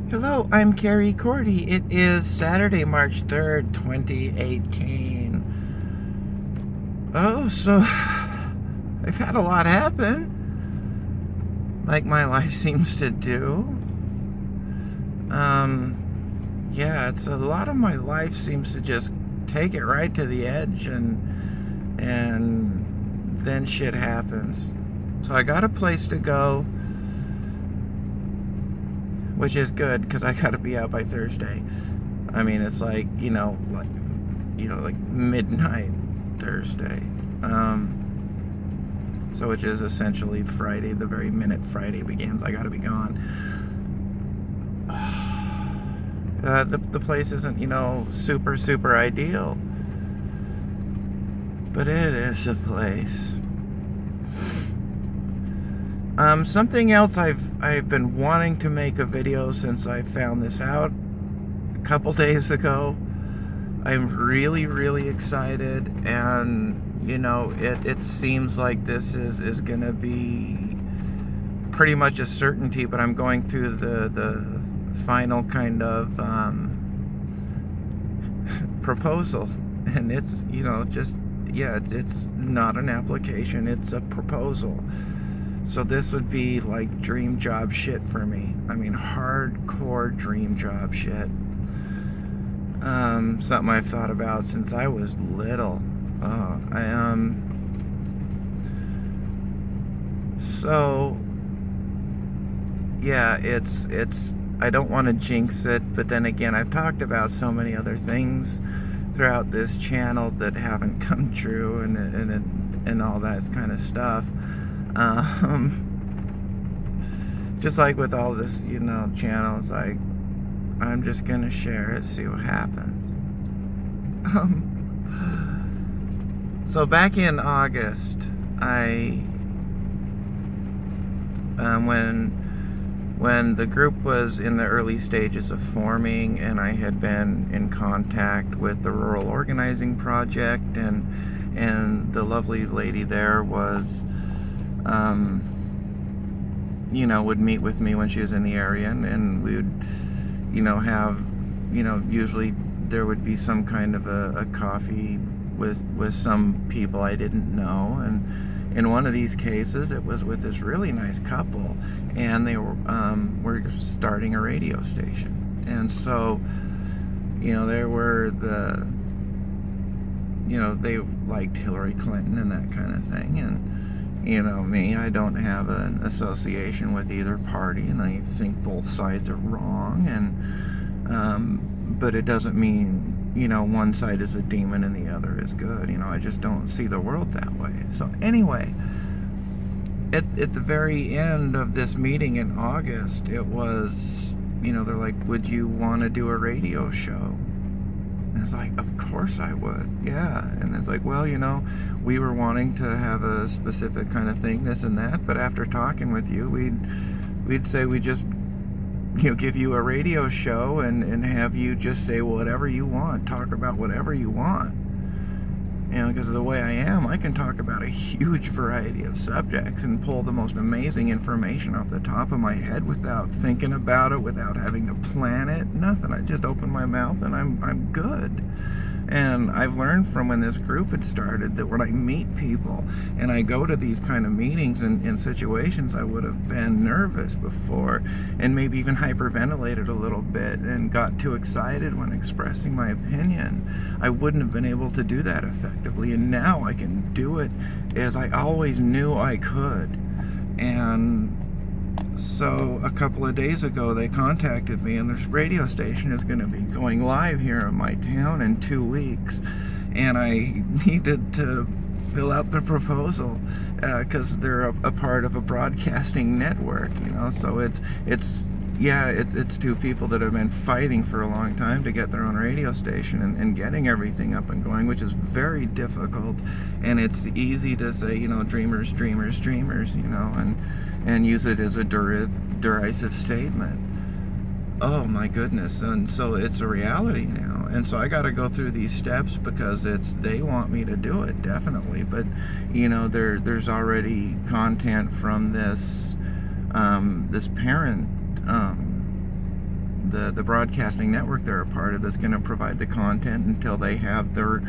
Hello, I'm Carrie Cordy. It is Saturday, March 3rd, 2018. Oh, so I've had a lot happen, like my life seems to do. Yeah, it's a lot of my life seems to just take it right to the edge, and then shit happens. So I got a place to go, which is good because I got to be out by Thursday. I mean, it's like, like midnight Thursday. So which is essentially Friday, the very minute Friday begins, I gotta be gone. The place isn't, super ideal, but it is a place. Something else I've been wanting to make a video since I found this out a couple days ago. I'm really excited, and it seems like this is gonna be pretty much a certainty, but I'm going through the final kind of proposal, and it's it's not an application, it's a proposal. So this would be like dream job shit for me. I mean, hardcore dream job shit. Something I've thought about since I was little. So yeah, it's I don't want to jinx it, but then again, I've talked about so many other things throughout this channel that haven't come true, and all that kind of stuff. Just like with all this, channels, I'm just gonna share it, see what happens. So back in August, when the group was in the early stages of forming, and I had been in contact with the Rural Organizing Project, and the lovely lady there was, would meet with me when she was in the area, and we would, have, usually there would be some kind of a coffee with some people I didn't know, and in one of these cases it was with this really nice couple, and they were starting a radio station. And so there were they liked Hillary Clinton and that kind of thing, and me, I don't have an association with either party, and I think both sides are wrong, and but it doesn't mean one side is a demon and the other is good. I just don't see the world that way. So anyway, at the very end of this meeting in August, it was, they're like, would you want to do a radio show? And it's like, of course I would, yeah. And it's like, well, we were wanting to have a specific kind of thing, this and that, but after talking with you, we'd say we just give you a radio show and have you just say whatever you want, talk about whatever you want. Because of the way I am, I can talk about a huge variety of subjects and pull the most amazing information off the top of my head without thinking about it, without having to plan it, nothing. I just open my mouth and I'm good. And I've learned from when this group had started that when I meet people and I go to these kind of meetings and in situations I would have been nervous before, and maybe even hyperventilated a little bit and got too excited when expressing my opinion, I wouldn't have been able to do that effectively. And now I can do it as I always knew I could. And so a couple of days ago they contacted me, and this radio station is going to be going live here in my town in 2 weeks, and I needed to fill out the proposal because they're a part of a broadcasting network, so it's two people that have been fighting for a long time to get their own radio station and getting everything up and going, which is very difficult. And it's easy to say, dreamers, and use it as a derisive statement. Oh my goodness. And so it's a reality now, and so I got to go through these steps because they want me to do it, definitely. But there's already content from this parent the broadcasting network they're a part of that's going to provide the content until they have their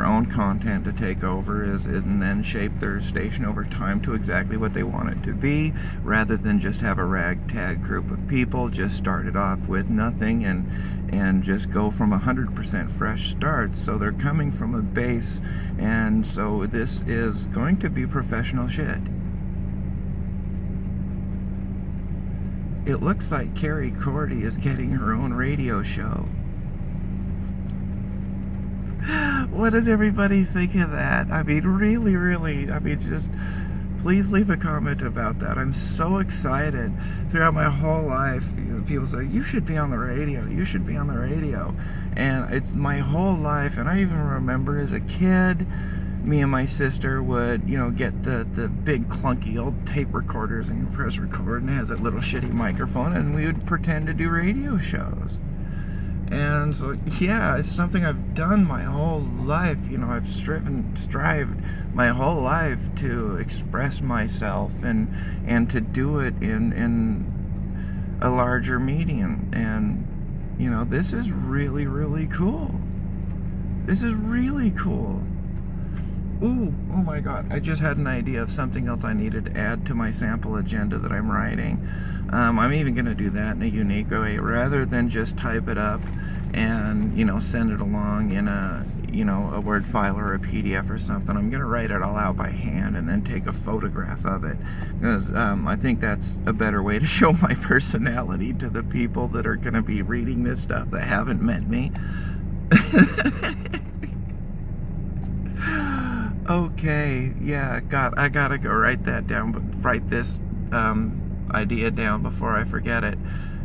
own content to take over, and then shape their station over time to exactly what they want it to be, rather than just have a ragtag group of people just started off with nothing and just go from 100% fresh starts. So they're coming from a base, and so this is going to be professional shit. It looks like Carrie Cordy is getting her own radio show. What does everybody think of that? I mean, really, I mean, just please leave a comment about that. I'm so excited. Throughout my whole life, people say, you should be on the radio, you should be on the radio. And it's my whole life, and I even remember as a kid, me and my sister would, get the big clunky old tape recorders and you press record, and it has that little shitty microphone, and we would pretend to do radio shows. And so, yeah, it's something I've done my whole life. I've strived my whole life to express myself and to do it in a larger medium. And, this is really, really cool. This is really cool. Ooh, oh my god, I just had an idea of something else I needed to add to my sample agenda that I'm writing. I'm even going to do that in a unique way, rather than just type it up and, send it along in a Word file or a PDF or something. I'm going to write it all out by hand and then take a photograph of it, because I think that's a better way to show my personality to the people that are going to be reading this stuff that haven't met me. Okay, yeah, I gotta go write that down, but write this idea down before I forget it.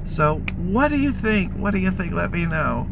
So, what do you think? Let me know.